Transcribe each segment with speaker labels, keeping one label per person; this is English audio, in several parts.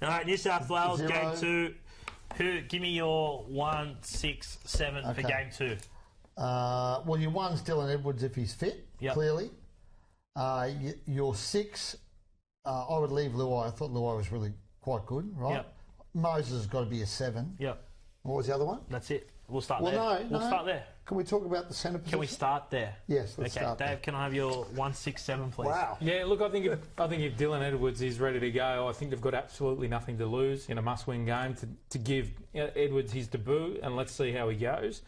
Speaker 1: All right, New South Wales, game 2. Give me your 1, 6, 7 for game 2.
Speaker 2: Well, your 1's Dylan Edwards if he's fit, clearly. Your 6, I would leave Luai. I thought Luai was really quite good, right?
Speaker 1: Yep.
Speaker 2: Moses has got to be a 7.
Speaker 1: Yep.
Speaker 2: What was the other one?
Speaker 1: That's it. We'll start there. We'll start there.
Speaker 2: Can we talk about the centre position?
Speaker 1: Can we start there?
Speaker 2: Yes, let's start
Speaker 1: Dave,
Speaker 2: there.
Speaker 1: can I have your 1, 6, 7, please?
Speaker 2: Wow.
Speaker 3: Yeah, look, I think if Dylan Edwards is ready to go, I think they've got absolutely nothing to lose in a must-win game to give Edwards his debut, and let's see how he goes.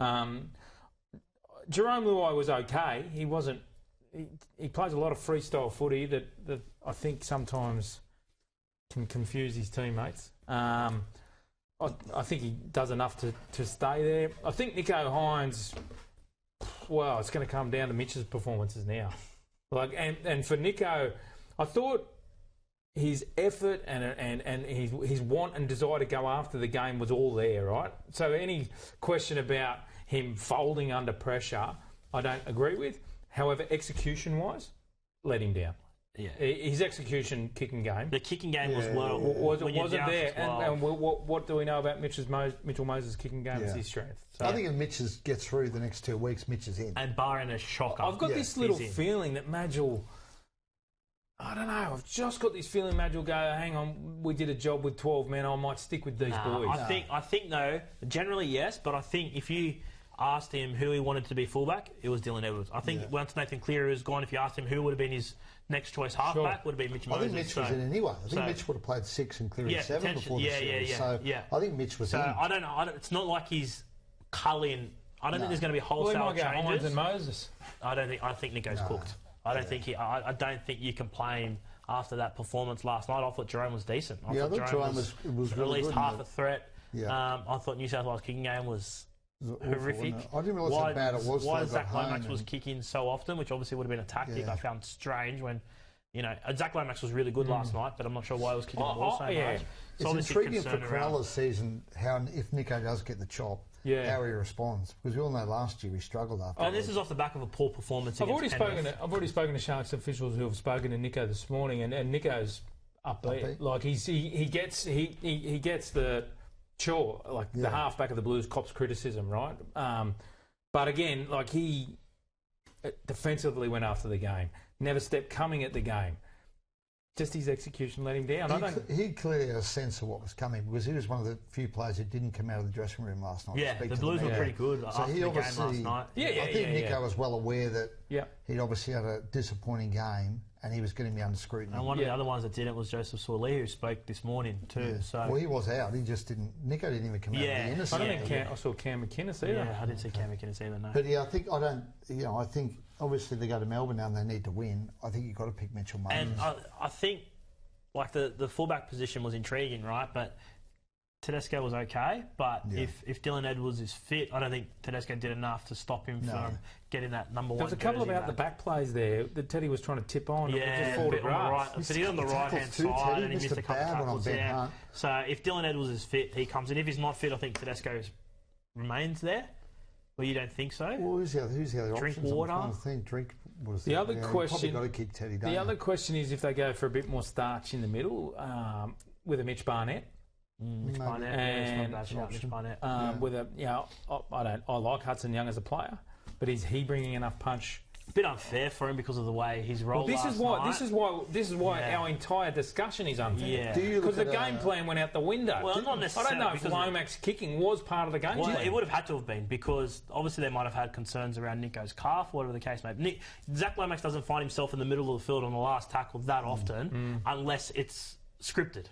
Speaker 3: Jerome Luai was okay. He wasn't. He plays a lot of freestyle footy that I think sometimes can confuse his teammates. I think he does enough to stay there. I think Nicho Hines, well, it's going to come down to Mitch's performances now. And for Nicho, I thought his effort and his want and desire to go after the game was all there, right? So any question about him folding under pressure, I don't agree with. However, execution-wise, let him down.
Speaker 1: Yeah.
Speaker 3: His execution kicking game.
Speaker 1: The kicking game was
Speaker 3: wasn't there. And what do we know about Mitchell Moses' kicking game? Is his strength. So.
Speaker 2: I think if Mitch gets through the next 2 weeks, Mitch is in.
Speaker 1: And barring a shocker.
Speaker 3: I've got this little feeling that Madge will... I don't know. I've just got this feeling Madge will go, hang on, we did a job with 12 men. I might stick with these boys.
Speaker 1: I think, though, generally, yes. But I think if you asked him who he wanted to be fullback, it was Dylan Edwards. I think once Nathan Cleary is gone, if you asked him who would have been his next choice halfback, would have been Mitch Moses.
Speaker 2: I think Mitch was in anyway. I think Mitch would have played 6 and Cleary 7 before the series. I think Mitch was in.
Speaker 1: I don't know. It's not like he's culling. I don't think there's going to be wholesale changes.
Speaker 3: Hines and Moses.
Speaker 1: I think Nico's cooked. I don't think you can play him after that performance last night. I thought Jerome was decent. I thought Jerome was
Speaker 2: really
Speaker 1: at least
Speaker 2: good,
Speaker 1: half a threat.
Speaker 2: Yeah.
Speaker 1: I thought New South Wales kicking game was horrific.
Speaker 2: I didn't realise how bad it was.
Speaker 1: Why Zach Lomax was kicking so often, which obviously would have been a tactic. I found strange when, Zach Lomax was really good last night, but I'm not sure why he was kicking the ball so much.
Speaker 2: It's intriguing for Cronulla's season how if Nicho does get the chop, how he responds, because we all know last year he struggled after.
Speaker 1: And this is off the back of a poor performance.
Speaker 3: I've already spoken to Sharks officials who have spoken to Nicho this morning, and Nicho's upbeat. Like he gets the. Sure, the halfback of the Blues cops criticism, right? But again, he defensively went after the game, never stepped coming at the game. Just his execution let him down.
Speaker 2: He clearly had a sense of what was coming because he was one of the few players who didn't come out of the dressing room last night.
Speaker 1: Yeah, the Blues were pretty good after the game last night.
Speaker 2: I think Nicho was well aware that he'd obviously had a disappointing game and he was going to be under scrutiny.
Speaker 1: And one of the other ones that didn't was Joseph Sawley, who spoke this morning too. So
Speaker 2: well, he was out. He just didn't. Nicho didn't even come out of the innocent.
Speaker 3: I don't think I saw Cam McInnes either.
Speaker 1: Yeah, I didn't see Cam McInnes either. No.
Speaker 2: But I think obviously they go to Melbourne now and they need to win. I think you've got to pick Mitchell Moses.
Speaker 1: And I think the fullback position was intriguing, right? But Tedesco was okay. But if Dylan Edwards is fit, I don't think Tedesco did enough to stop him from getting that number 1.
Speaker 3: There's a couple about the back plays there that Teddy was trying to tip on.
Speaker 1: Yeah,
Speaker 3: and just fall to grass.
Speaker 1: But he's on the right-hand side and he missed a couple of tackles there. So if Dylan Edwards is fit, he comes in. If he's not fit, I think Tedesco remains there. Well, you don't think so?
Speaker 2: Well, who's the other
Speaker 1: Drink
Speaker 2: options?
Speaker 1: water.
Speaker 2: Drink was
Speaker 3: the other question.
Speaker 2: Probably got to kick Teddy.
Speaker 3: The other question is if they go for a bit more starch in the middle with a Mitch Barnett.
Speaker 1: Mitch Barnett, Mitch Barnett.
Speaker 3: I like Hudson Young as a player, but is he bringing enough punch?
Speaker 1: A bit unfair for him because of the way he's rolled.
Speaker 3: This is why our entire discussion is unfair.
Speaker 1: Yeah,
Speaker 3: because the game plan went out the window.
Speaker 1: Well, not necessarily.
Speaker 3: I don't know if Lomax kicking was part of the game plan.
Speaker 1: It would have had to have been because obviously they might have had concerns around Nico's calf, whatever the case may be. Zach Lomax doesn't find himself in the middle of the field on the last tackle that often unless it's scripted.